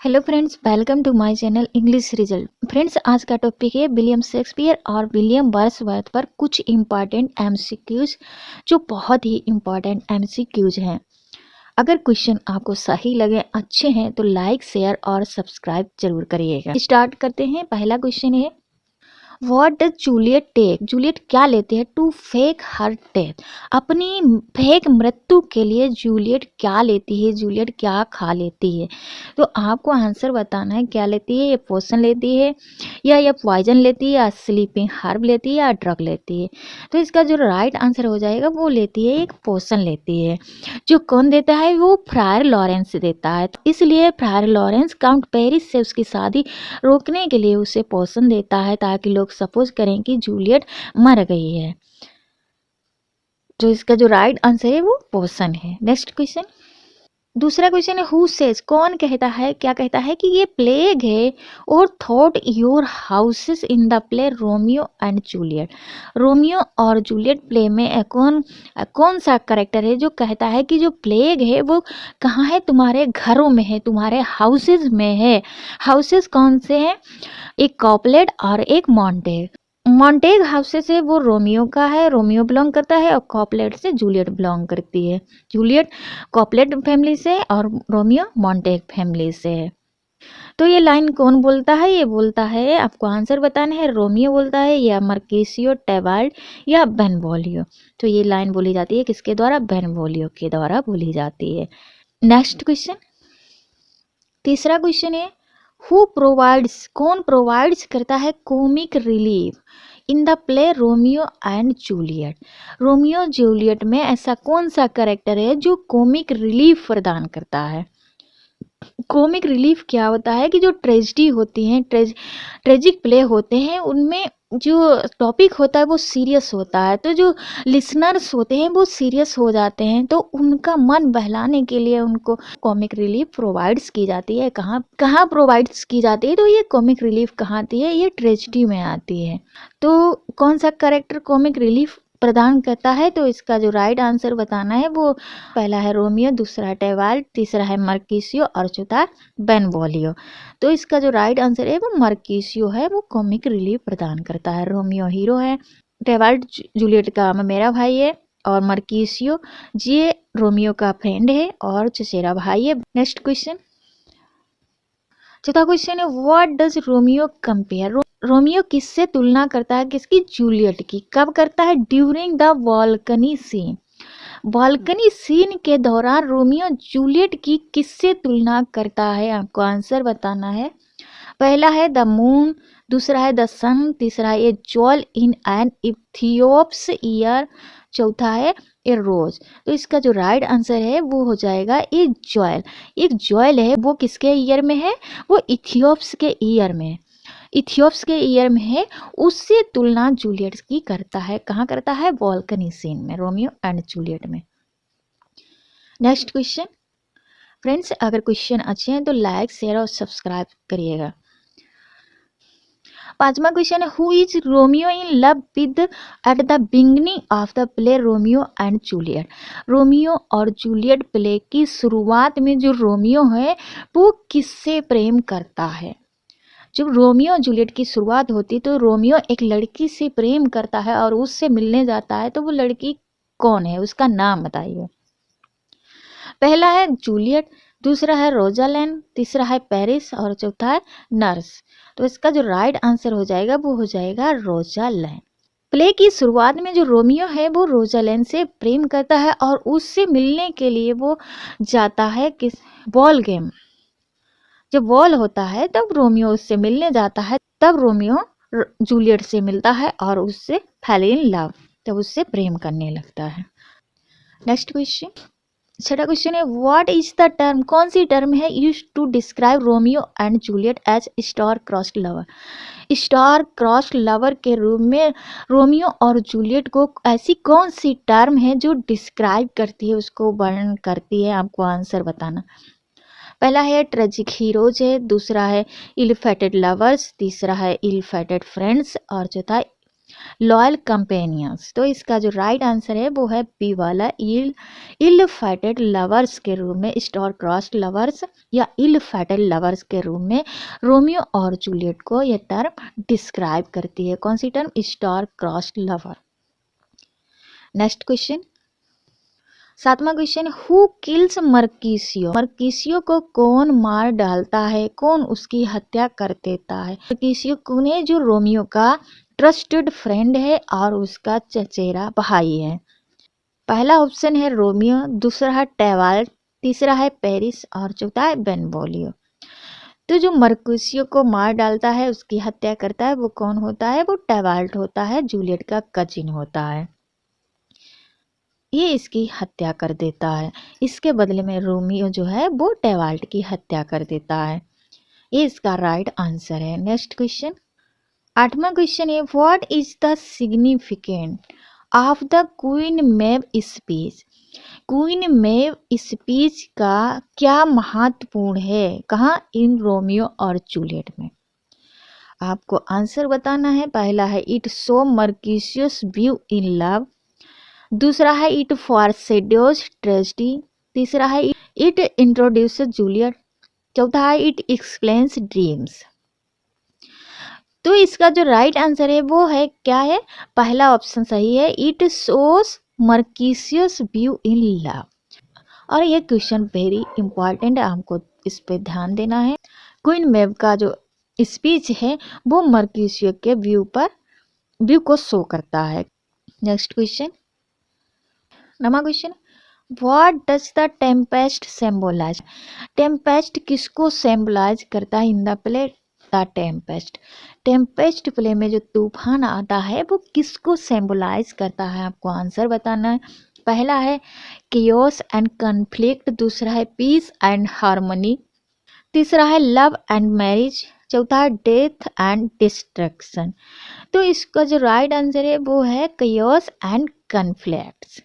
Hello friends, welcome to my channel English result. Friends, आज का topic है William Shakespeare और विलियम वर्ड्सवर्थ पर कुछ इम्पॉर्टेंट एमसीक्यूज, जो बहुत ही इम्पॉर्टेंट एमसीक्यूज हैं। अगर क्वेश्चन आपको सही लगे, अच्छे हैं, तो लाइक, शेयर और सब्सक्राइब जरूर करिएगा। स्टार्ट करते हैं। पहला क्वेश्चन है, what does Juliet take? Juliet क्या लेती है टू फेक हर डेथ? अपनी फेक मृत्यु के लिए जूलियट क्या लेती है? जूलियट क्या खा लेती है? तो आपको आंसर बताना है, क्या लेती है? ये पोशन लेती है, या ये पॉइजन लेती है, या स्लीपिंग हर्ब लेती है, या ड्रग लेती है? तो इसका जो राइट आंसर हो जाएगा, वो लेती है, एक पोशन लेती है। जो कौन देता है? वो फ्रायर लॉरेंस देता है। तो इसलिए फ्रायर लॉरेंस काउंट पेरिस से उसकी शादी रोकने के लिए उसे पोषण देता है, ताकि लोग सपोज करें कि जूलियट मर गई है। तो इसका जो राइट आंसर है वो पोषण है। नेक्स्ट क्वेश्चन, दूसरा क्वेश्चन है, हु सेज? कौन कहता है, क्या कहता है कि ये प्लेग है और thought your houses in the play Romeo and Juliet? Romeo और जूलियट प्ले में कौन सा करेक्टर है जो कहता है कि जो प्लेग है वो कहाँ है? तुम्हारे घरों में है, तुम्हारे हाउसेस में है। हाउसेस कौन से हैं? एक कॉपलेट और एक मॉन्टेग। मॉन्टेग हाउसेस से वो रोमियो का है, रोमियो बिलोंग करता है, और कॉपलेट से जूलियट बिलोंग करती है। जूलियट कॉपलेट फैमिली से और रोमियो मॉन्टेग फैमिली से है। तो ये लाइन कौन बोलता है? ये बोलता है, आपको आंसर बताना है, रोमियो बोलता है, या मर्केसियो, टेबाल्ड, या बेनवोलियो? तो ये लाइन बोली जाती है किसके द्वारा? बेनवोलियो के द्वारा बोली जाती है। नेक्स्ट क्वेश्चन, तीसरा क्वेश्चन है, हु प्रोवाइड्स? कौन प्रोवाइड्स करता है comic relief in the play Romeo and Juliet? Romeo Juliet में ऐसा कौन सा कैरेक्टर है जो कॉमिक रिलीफ प्रदान करता है? कॉमिक रिलीफ क्या होता है कि जो ट्रेजिडी होती हैं, ट्रेजिक प्ले होते हैं, उनमें जो टॉपिक होता है वो सीरियस होता है, तो जो लिसनर्स होते हैं वो सीरियस हो जाते हैं, तो उनका मन बहलाने के लिए उनको कॉमिक रिलीफ प्रोवाइड्स की जाती है। कहाँ कहाँ प्रोवाइड्स की जाती है? तो ये कॉमिक रिलीफ कहाँ आती है? ये ट्रेजिडी में आती है। तो कौन सा कैरेक्टर कॉमिक रिलीफ प्रदान करता है? तो इसका जो राइट आंसर बताना है, वो पहला है रोमियो, दूसरा है टेबाल्ड, तीसरा है मर्किसियो और चौथा बेनवोलियो। तो इसका जो राइट आंसर है वो मर्किसियो है, वो कॉमिक रिलीफ प्रदान करता है। रोमियो हीरो है, टेबाल्ड जूलियट का ममेरा भाई है, और मर्किसियो ये रोमियो का फ्रेंड है और चचेरा भाई है। नेक्स्ट क्वेश्चन, चौथा क्वेश्चन है, what does Romeo compare? Romeo किससे तुलना करता है? किसकी? जूलियट की। कब करता है? During the balcony scene. Balcony scene के दौरान रोमियो जूलियट की किससे तुलना करता है? आपको आंसर बताना है। पहला है द मून, दूसरा है द सन, तीसरा है ए ज्वेल इन एन इथियोप्स ईयर, चौथा है ए रोज। तो इसका जो राइट आंसर है वो हो जाएगा ए ज्वेल। एक ज्वेल है, वो किसके ईयर में है? वो इथियोप्स के ईयर में, इथियोप्स के ईयर में है। उससे तुलना जूलियट की करता है। कहाँ करता है? बालकनी सीन में, रोमियो एंड जूलियट में। नेक्स्ट क्वेश्चन, फ्रेंड्स, अगर क्वेश्चन अच्छे हैं तो लाइक, शेयर और सब्सक्राइब करिएगा। पांचवा क्वेश्चन है, who is Romeo in love with at the beginning of the play Romeo and Juliet? Romeo और जूलियट प्ले की शुरुआत में जो रोमियो है वो किससे प्रेम करता है? जब रोमियो जूलियट की शुरुआत होती तो रोमियो एक लड़की से प्रेम करता है और उससे मिलने जाता है। तो वो लड़की कौन है? उसका नाम बताइए। पहला है जूलियट, दूसरा है रोजालैंड, तीसरा है पेरिस और चौथा है नर्स। तो इसका जो राइट आंसर हो जाएगा वो हो जाएगा रोजालैंड। प्ले की शुरुआत में जो रोमियो है वो रोजालैंड से प्रेम करता है और उससे मिलने के लिए वो जाता है किस बॉल गेम। जब बॉल होता है तब रोमियो उससे मिलने जाता है, तब रोमियो जूलियट से मिलता है और उससे फैल इन लव, तब उससे प्रेम करने लगता है। नेक्स्ट क्वेश्चन, छठा क्वेश्चन है, व्हाट इज द टर्म? कौन सी टर्म है use to describe Romeo and Juliet as star crossed lover? Star crossed lover के रूप में रोमियो और जूलियट को ऐसी कौन सी टर्म है जो डिस्क्राइब करती है, उसको वर्णन करती है? आपको आंसर बताना। पहला है ट्रेजिक हीरोज है, दूसरा है इल फेटेड लवर्स, तीसरा है इल फेटेड फ्रेंड्स और चौथा लॉयल कंपेनियंस। तो इसका जो राइट आंसर है वो है बी वाला, इल फैटेड लवर्स के रूप में, स्टार क्रॉस्ड लवर्स या इल फैटेड लवर्स के रूप में रोमियो और जूलियट को यह टर्म डिस्क्राइब करती है। कौन सी term? Star crossed lover. Next question, सातवां question, who kills Mercutio? Mercutio को कौन मार डालता है, कौन उसकी हत्या कर देता है? मर्किसियो कौन है? जो रोमियो का ट्रस्टेड फ्रेंड है और उसका चचेरा भाई है। पहला ऑप्शन है रोमियो, दूसरा है टेवाल्ट, तीसरा है पेरिस और चौथा है बेनवोलियो। तो जो मर्कुसियो को मार डालता है, उसकी हत्या करता है, वो कौन होता है? वो टेवाल्ट होता है, जूलियट का कजिन होता है। ये इसकी हत्या कर देता है। इसके बदले में रोमियो जो है वो टेवाल्ट की हत्या कर देता है। ये इसका राइट आंसर है। नेक्स्ट क्वेश्चन, आठवां क्वेश्चन है, what is the significant of the queen मैव speech? Queen मैव speech का क्या महत्वपूर्ण है? कहाँ? इन रोमियो और जूलियट में। आपको आंसर बताना है। पहला है it show Mercutio's view in love, दूसरा है इट फॉरशैडोज ट्रेजेडी, तीसरा है इट इंट्रोड्यूसेस जूलियट, चौथा है इट एक्सप्लेन्स ड्रीम्स। तो इसका जो राइट आंसर है वो है क्या है? पहला ऑप्शन सही है, it shows Mercutio's view in love. और ये क्वेश्चन वेरी इंपॉर्टेंट है, हमको इस पे ध्यान देना है। क्वीन मैव का जो स्पीच है वो मर्किशियो के व्यू को शो करता है। नेक्स्ट क्वेश्चन, नवा question, what does the Tempest symbolise? Tempest किसको सिंबलाइज करता है in the play? The Tempest. Tempest play में जो तूफान आता है वो किसको सिंबलाइज करता है? आपको आंसर बताना है। पहला है केओस एंड कन्फ्लिक्ट, दूसरा है पीस एंड हार्मनी, तीसरा है लव एंड मैरिज, चौथा है डेथ एंड डिस्ट्रक्शन। तो इसका जो राइट आंसर है वो है chaos and conflicts.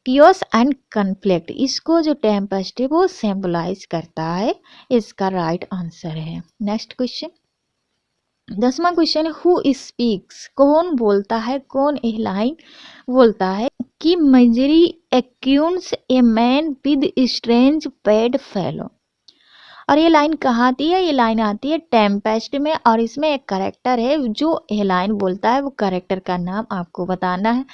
Chaos and conflict, इसको जो टेम्पेस्ट है वो सिंबलाइज करता है। इसका राइट आंसर है। नेक्स्ट क्वेश्चन, 10वां क्वेश्चन, हु स्पीक्स? कौन बोलता है, कौन यह लाइन बोलता है कि misery acquaints a man with strange bedfellow? और ये लाइन कहाँ आती है? ये लाइन आती है टेम्पेस्ट में, और इसमें एक करेक्टर है जो ये लाइन बोलता है, वो करेक्टर का नाम आपको बताना है।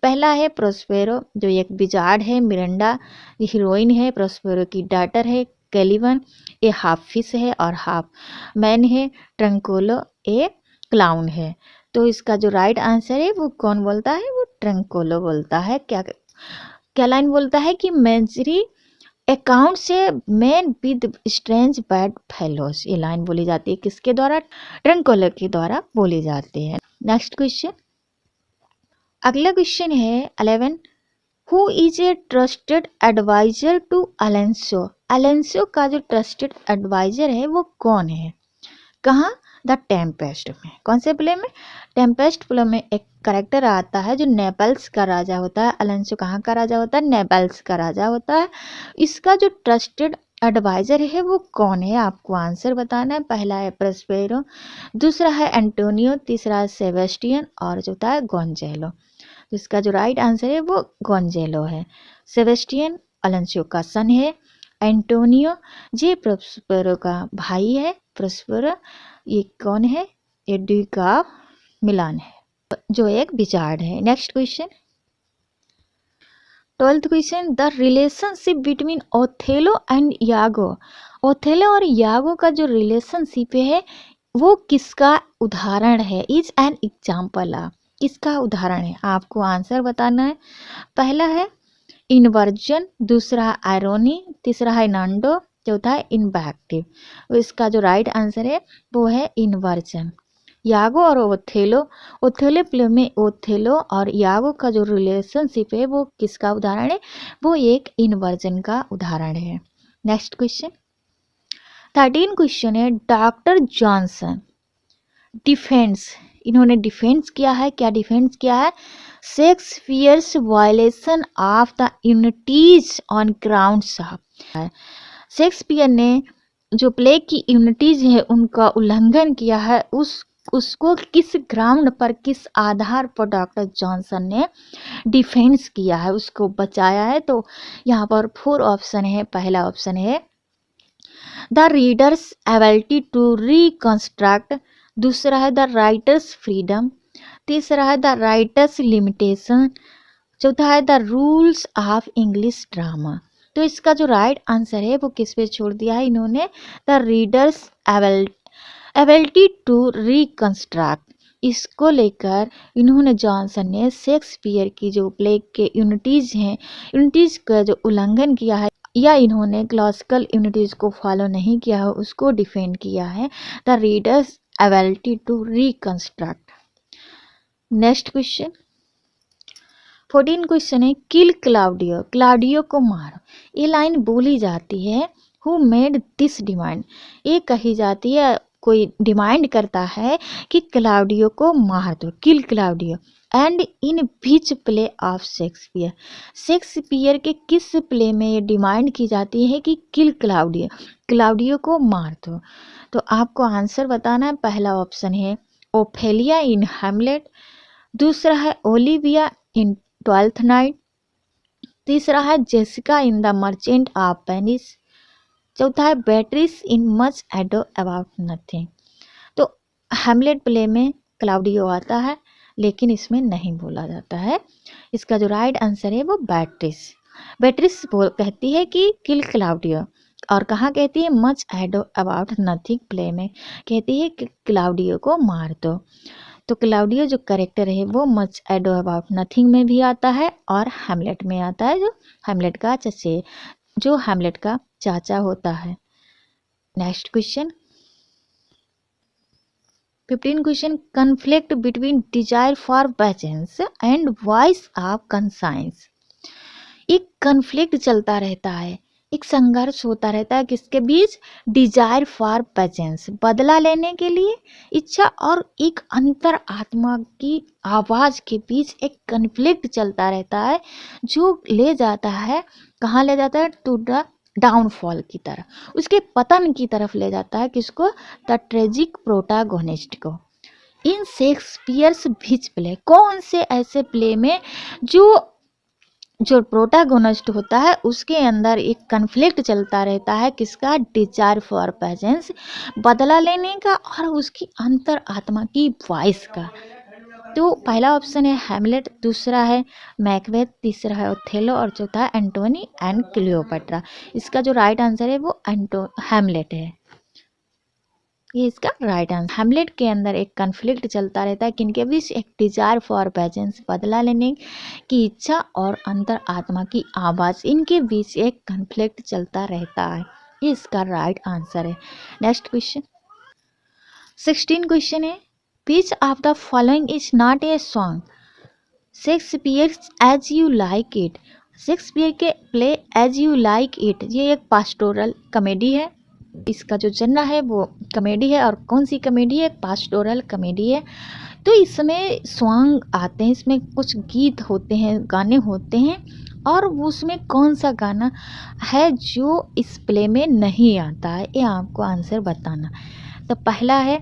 पहला है प्रोस्पेरो, जो एक विजार्ड है, मिरांडा हीरोइन है, प्रोस्पेरो की डॉटर है कैलिवन, ये हाफ फिश है और हाफ मैन है, ट्रंकोलो ए क्लाउन है। तो इसका जो राइट आंसर है वो कौन बोलता है? वो ट्रंकोलो बोलता है। क्या क्या लाइन बोलता है कि मेजरी अकाउंट से man with strange bad fellows, ये लाइन बोली जाती है किसके द्वारा? ट्रंकोलो के द्वारा बोली जाती है। नेक्स्ट क्वेश्चन, अगला क्वेश्चन है 11, who is a trusted adviser to Alonso? Alonso का जो ट्रस्टेड एडवाइजर है वो कौन है? कहाँ? द टेम्पेस्ट में। कौन से प्ले में? टेम्पेस्ट प्ले में एक करेक्टर आता है जो नेपल्स का राजा होता है। अलेंसो कहाँ का राजा होता है? नेपल्स का राजा होता है। इसका जो ट्रस्टेड एडवाइजर है वो कौन है? आपको आंसर बताना है। पहला है प्रोस्पेरो, दूसरा है एंटोनियो, तीसरा है सेबेस्टियन और चौथा है गोंजेलो। तो इसका जो राइट आंसर है वो गोंजेलो है। सेबेस्टियन अलेंसो का सन है, एंटोनियो ये प्रोस्पेरो का भाई है। प्रोस्पेरो ये कौन है? ये ड्यूक ऑफ मिलान है, जो एक विजार्ड है। Next question, 12th question, the relationship between Othello and यागो? Othello और यागो का जो रिलेशनशिप है वो किसका उदाहरण है? इज एन एग्जाम्पल ऑफ, किसका उदाहरण है? आपको आंसर बताना है। पहला है इन्वर्जन, दूसरा है आयरोनी, तीसरा है नांडो, चौथा है इनबैक्टिव। इसका जो राइट आंसर है वो है इन्वर्जन। यागो और ओथेलो प्ले में ओथेलो और यागो का जो रिलेशनशिप है वो किसका उदाहरण है? वो एक इन्वर्जन का उदाहरण है। नेक्स्ट क्वेश्चन, 13 क्वेश्चन है, डॉक्टर जॉनसन डिफेंस, इन्होंने डिफेंस किया है। क्या डिफेंस किया है? Shakespeare's violation of the unities on grounds of. Shakespeare ने जो प्ले की यूनिटीज है उनका उल्लंघन किया है उस उसको किस ग्राउंड पर, किस आधार पर डॉक्टर जॉनसन ने डिफेंस किया है, उसको बचाया है। तो यहाँ पर 4 ऑप्शन है। पहला ऑप्शन है the reader's ability to reconstruct, दूसरा है द राइटर्स फ्रीडम, तीसरा है द राइटर्स लिमिटेशन, चौथा है the rules of English drama. तो इसका जो राइट आंसर है वो किस पे छोड़ दिया है इन्होंने, the reader's ability to reconstruct. इसको लेकर इन्होंने जॉनसन ने शेक्सपियर की जो प्ले के यूनिटीज हैं, यूनिटीज का जो उल्लंघन किया है या इन्होंने क्लासिकल यूनिटीज को फॉलो नहीं किया है उसको डिफेंड किया है, the reader's ability to reconstruct. Next question 14 question है किल क्लाउडियो, क्लाउडियो को मारो। ये लाइन बोली जाती है हु मेड दिस डिमांड, ये कही जाती है, कोई डिमांड करता है कि क्लाउडियो को मार दो, kill Claudio. And in which play of Shakespeare, Shakespeare के किस प्ले में ये डिमांड की जाती है कि किल क्लाउडियो, क्लाउडियो को मार दो। तो आपको आंसर बताना है। पहला ऑप्शन है ओफेलिया इन हैमलेट, दूसरा है ओलिविया इन ट्वेल्थ नाइट, तीसरा है Jessica in the Merchant of Venice, चौथा है Beatrice in Much Ado About Nothing. तो हैमलेट प्ले में क्लाउडियो आता है लेकिन इसमें नहीं बोला जाता है। इसका जो राइट आंसर है वो बेट्रिस। बेट्रिस कहती है कि किल क्लाउडियो, और कहाँ कहती है, much Ado About nothing play में कहती है कि क्लाउडियो को मार दो। तो क्लाउडियो जो करेक्टर है वो मच एडो अबाउट नथिंग में भी आता है और हैमलेट में आता है, जो हैमलेट का चचे, जो हैमलेट का चाचा होता है। Next question 15 question conflict between desire for pageants and voice of conscience. एक कन्फ्लिक्ट चलता रहता है, एक संघर्ष होता रहता है किसके बीच, डिजायर फॉर पेजेंस, बदला लेने के लिए इच्छा, और एक अंतर आत्मा की आवाज के बीच एक कन्फ्लिक्ट चलता रहता है जो ले जाता है, कहाँ ले जाता है, टू द डाउनफॉल की तरफ, उसके पतन की तरफ ले जाता है। किसको, द ट्रेजिक प्रोटागोनिस्ट को। इन शेक्सपियर्स विच प्ले, कौन से ऐसे प्ले में जो प्रोटागोनिस्ट होता है उसके अंदर एक कन्फ्लिक्ट चलता रहता है, किसका, डिजायर फॉर पेजेंस, बदला लेने का, और उसकी अंतर आत्मा की वॉइस का। तो पहला ऑप्शन है हैमलेट, दूसरा है मैकबेथ, तीसरा है ओथेलो और चौथा है एंटोनी एंड क्लियोपेट्रा। इसका जो राइट आंसर है वो हैमलेट है, ये इसका राइट आंसर। हैमलेट के अंदर एक कन्फ्लिक्ट चलता रहता है किनके बीच, एक डिजायर फॉर पेजेंस, बदला लेने की इच्छा, और अंतर आत्मा की आवाज, इनके बीच एक कन्फ्लिक्ट चलता रहता है, ये इसका राइट आंसर है। नेक्स्ट क्वेश्चन 16 क्वेश्चन है which of the following is not a song, Shakespeare As you like It. Shakespeare के play As you like It ये एक पास्टोरल कॉमेडी है, इसका जो जनरा है वो कॉमेडी है, और कौन सी कॉमेडी है, पास्टोरल कॉमेडी है। तो इसमें सॉन्ग आते हैं, इसमें कुछ गीत होते हैं, गाने होते हैं, और उसमें कौन सा गाना है जो इस प्ले में नहीं आता है, ये आपको आंसर बताना। तो पहला है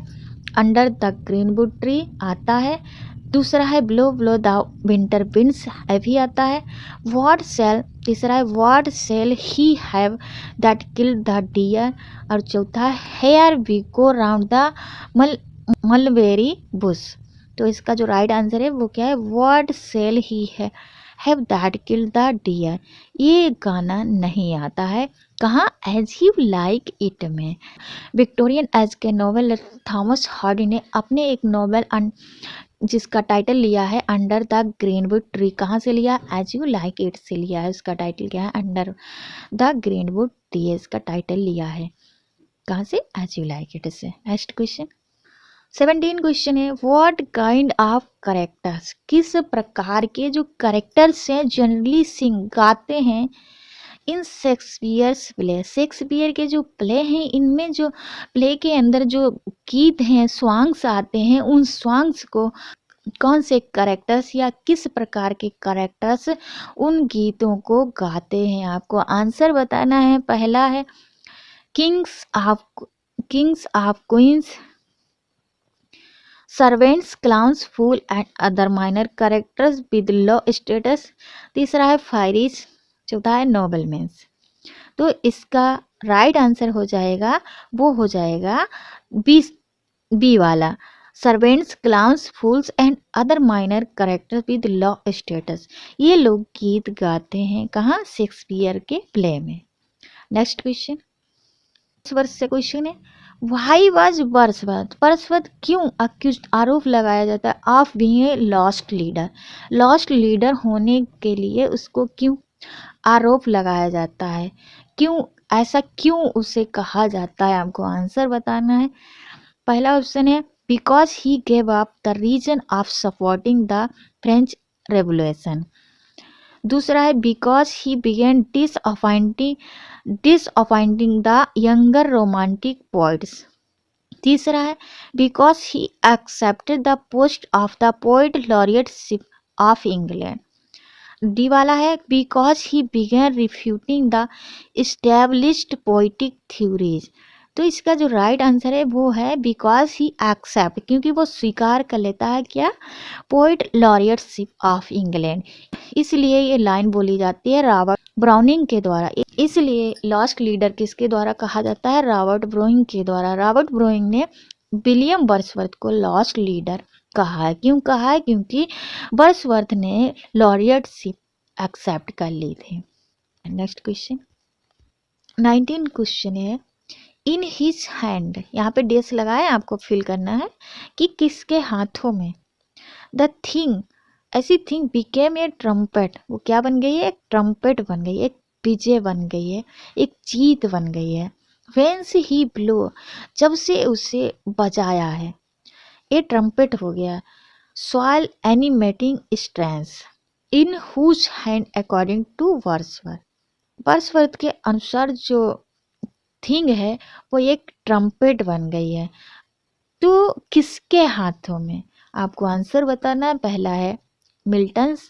अंडर द ग्रीनवुड ट्री आता है, दूसरा है blow blow the winter winds भी आता है, व्हाट सेल, तीसरा है what shall he have that killed the deer, और चौथा है here we go round the mulberry bush. तो इसका जो राइट आंसर है वो क्या है, what shall he have that killed the deer. ये गाना नहीं आता है कहाँ, एज यू लाइक इट में। विक्टोरियन एज के नोवेल थॉमस हार्डी ने अपने एक नोवेल जिसका टाइटल लिया है अंडर द ग्रीनवुड ट्री, कहाँ से लिया, एज यू लाइक इट से लिया है। इसका टाइटल क्या है, अंडर द ग्रीनवुड ट्री, इसका टाइटल लिया है कहाँ से, एज यू लाइक इट से। नेक्स्ट क्वेश्चन 17 क्वेश्चन है व्हाट काइंड ऑफ करेक्टर्स, किस प्रकार के जो करेक्टर्स हैं जनरली सिंग गाते हैं इन शेक्सपियर्स प्ले, शेक्सपियर के जो प्ले हैं इनमें जो प्ले के अंदर जो गीत हैं, सॉन्ग्स आते हैं, उन सॉन्ग्स को कौन से करेक्टर्स या किस प्रकार के करेक्टर्स उन गीतों को गाते हैं, आपको आंसर बताना है। पहला है kings of queens, servants, clowns, fool and other minor characters with low status. तीसरा है फायरीज। चौथा है नोबलमेंस। तो इसका राइट आंसर हो जाएगा, वो हो जाएगा बी, बी वाला, servants, clowns, fools and other minor characters with low status. ये लोग गीत गाते हैं कहाँ? शेक्सपियर के प्ले में। नेक्स्ट क्वेश्चन, इस वर्ष से क्वेश्चन है, वाई वाज वर्ड्सवर्थ, वर्ड्सवर्थ क्यों अक्यूज, आरोप लगाया जाता है of being a lost leader, lost leader होने के लिए उसको क्यों आरोप लगाया जाता है, क्यों ऐसा क्यों उसे कहा जाता है? आपको आंसर बताना है। पहला ऑप्शन है because he gave up the reason of supporting the French Revolution. दूसरा है because he began disappointing the younger romantic poets. तीसरा है because he accepted the post of the poet laureateship of England. D वाला है because he began refuting the established poetic theories. तो इसका जो right answer है वो है बिकॉज ही एक्सेप्ट, क्योंकि वो स्वीकार कर लेता है क्या? Poet laureateship of England. इसलिए ये लाइन बोली जाती है रॉबर्ट ब्राउनिंग के द्वारा। इसलिए लॉस्ट लीडर किसके द्वारा कहा जाता है? रॉबर्ट ब्राउनिंग के द्वारा। रॉबर्ट ब्राउनिंग ने विलियम वर्ड्सवर्थ को लॉस्ट लीडर कहा है। क्यों कहा है? क्योंकि वर्ड्सवर्थ ने लॉरियटशिप एक्सेप्ट कर ली थी। नेक्स्ट क्वेश्चन, 19 क्वेश्चन है, इन हिज हैंड, यहाँ पे डेस लगाए, आपको फिल करना है कि किसके हाथों में। द थिंग, ऐसी थिंग बिकेम ए ट्रम्पेट, वो क्या बन गई है? एक ट्रम्पेट बन गई है, एक विजय बन गई है, एक जीत बन गई है। वेंस ही ब्लो, जब से उसे बजाया है, ये ट्रम्पेट हो गया। Soil animating strains in whose hand according to Wordsworth, Wordsworth के अनुसार जो थिंग है वो एक ट्रम्पेट बन गई है। तो किसके हाथों में? आपको आंसर बताना है। पहला है मिल्टन्स,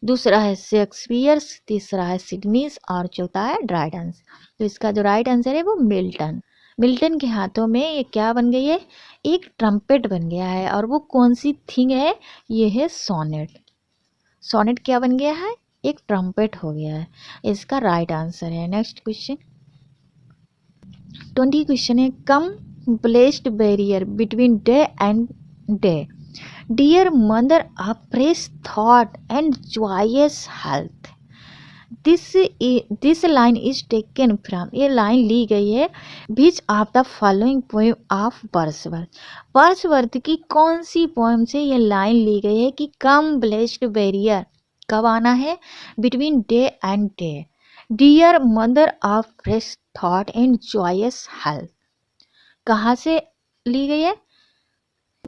दूसरा है शेक्सपियर्स, तीसरा है सिडनीज और चौथा है ड्राइडेंस। तो इसका जो राइट आंसर है वो मिल्टन। मिल्टन के हाथों में ये क्या बन गई है? एक ट्रम्पेट बन गया है। और वो कौन सी थिंग है? ये है सोनेट। सोनेट क्या बन गया है? एक ट्रम्पेट हो गया है। इसका राइट आंसर है। नेक्स्ट क्वेश्चन, 20 क्वेश्चन है, come blessed barrier between day and day, dear mother of fresh thought and joyous health. This line is taken from, ये लाइन ली गई है which of the following poem of Wordsworth. Wordsworth की कौन सी poem से ये line ली गई है कि कम ब्लेस्ड बैरियर कब आना है? Between day and day, dear mother of fresh thought and joyous health. कहाँ से ली गई है?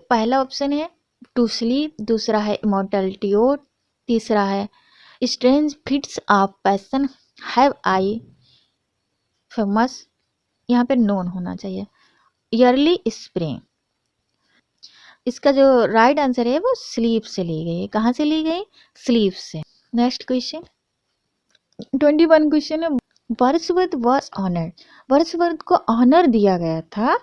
पहला ऑप्शन है टू स्लीप, दूसरा है इमॉर्टलिटी, तीसरा है strange fits of passion have I famous, यहाँ पे नोन होना चाहिए, ईयरली स्प्रिंग। इसका जो राइट आंसर है वो स्लीप से ली गई है। कहाँ से ली गई? स्लीप से। नेक्स्ट क्वेश्चन, 21 क्वेश्चन है, वर्ड्सवर्थ वॉज ऑनर्ड, वर्ड्सवर्थ को ऑनर दिया गया था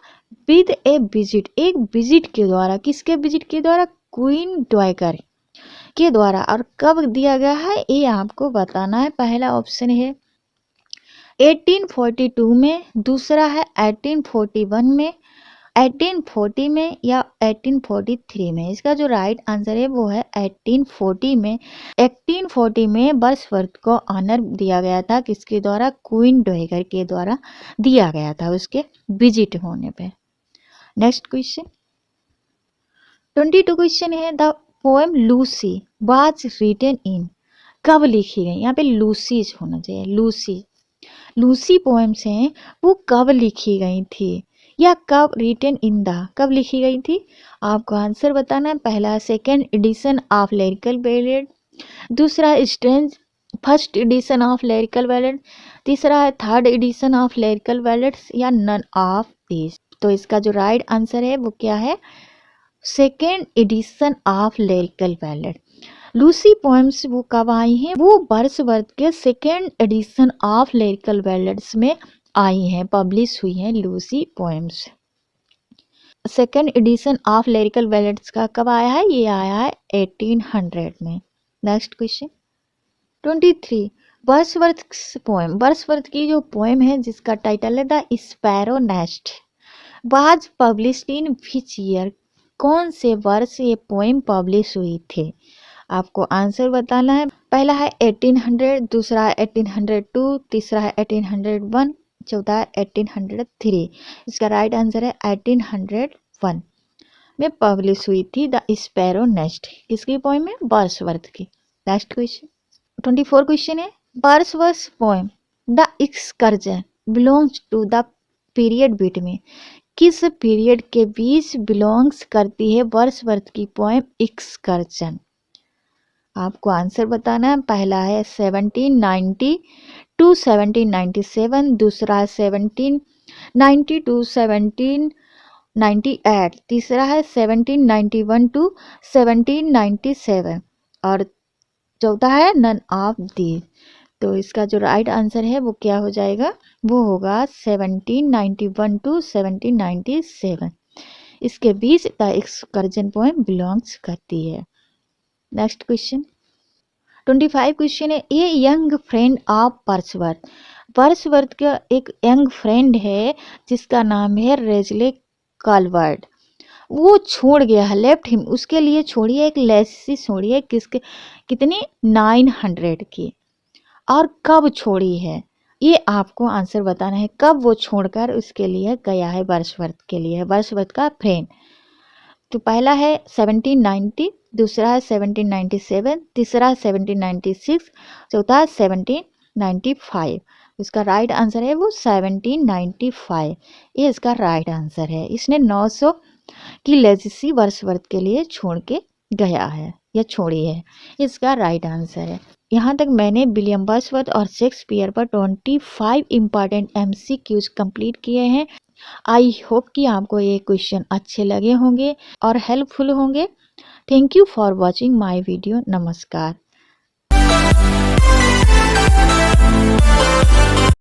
विद ए विजिट, एक विजिट के द्वारा। किसके विजिट के द्वारा? क्वीन डॉयगर के द्वारा। और कब दिया गया है ये आपको बताना है। पहला ऑप्शन है 1842 में, दूसरा है 1841 में, 1840 में या 1843 में। इसका जो राइट आंसर है वो है 1840 में। 1840 में वर्ड्सवर्थ को ऑनर दिया गया था, किसके द्वारा? क्वीन डॉयगर के द्वारा दिया गया था उसके विजिट होने पे। नेक्स्ट क्वेश्चन, 22 क्वेश्चन है, the poem Lucy was written in, कब लिखी गई? यहाँ पे लूसीज होना चाहिए, लूसी। लूसी पोएम्स हैं वो कब लिखी गई थी या कब रिटन इन द, कब लिखी गई थी? आपको आंसर बताना है। पहला second edition of Lyrical Ballad, दूसरा strange first edition of Lyrical Ballad, तीसरा है third edition of Lyrical Ballads या नन ऑफ दिस। तो इसका जो राइट आंसर है वो क्या है? Second edition of Lyrical Ballad. Lucy poems वो कब आई हैं? वो वर्ड्सवर्थ के second edition of Lyrical Ballads में आई हैं, पब्लिश हुई हैं Lucy poems. Second edition of Lyrical Ballads का कब आया है? ये आया है 1800 में। Next question 23, Wordsworth poem, Wordsworth की जो पोएम है जिसका टाइटल है the sparrow nest, was published in which year? कौन से वर्ष ये पोएम पब्लिश हुई थी? आपको आंसर बताना है। पहला है 1800, दूसरा है 1802, तीसरा है 1801, चौथा है 1803। इसका राइट आंसर है 1801 में पब्लिश हुई थी द स्पैरो नेस्ट। किसकी पोएम है? वर्ड्सवर्थ की। नेक्स्ट क्वेश्चन 24 क्वेश्चन है, Wordsworth poem the excursion belongs to the period between, किस पीरियड के बीच बिलोंग्स करती है वर्ड्सवर्थ की पोएम एक्सकर्जन? आपको आंसर बताना है। पहला है 1790 टू 1797, दूसरा है 1790 टू 1798, तीसरा है 1791 टू 1797 और चौथा है नन ऑफ दी। तो इसका जो राइट आंसर है वो क्या हो जाएगा? वो होगा 1791 टू 1797। इसके बीच द एक्सकर्जन पोएम बिलोंग्स करती है। नेक्स्ट क्वेश्चन 25 क्वेश्चन है, a young friend of Wordsworth, Wordsworth का एक यंग फ्रेंड है जिसका नाम है रेजले कॉलवर्ड, वो छोड़ गया है, लेफ्ट हिम, उसके लिए छोड़िए एक लेसी छोड़िए, किसके कितनी 900 की, और कब छोड़ी है ये आपको आंसर बताना है। कब वो छोड़कर उसके लिए गया है, वर्ड्सवर्थ के लिए, वर्ड्सवर्थ का फ्रेंड। तो पहला है 1790, दूसरा है 1797, तीसरा 1796, चौथा 1795। इसका राइट आंसर है वो 1795, ये इसका राइट आंसर है। इसने 900 की लेजेसी वर्ड्सवर्थ के लिए छोड़ के गया है या छोड़ी है, इसका राइट आंसर है। यहाँ तक मैंने विलियम वर्ड्सवर्थ और शेक्सपियर पर 25 इम्पॉर्टेंट MCQs कंप्लीट किए हैं। आई होप कि आपको ये क्वेश्चन अच्छे लगे होंगे और हेल्पफुल होंगे। Thank you for watching my video. नमस्कार।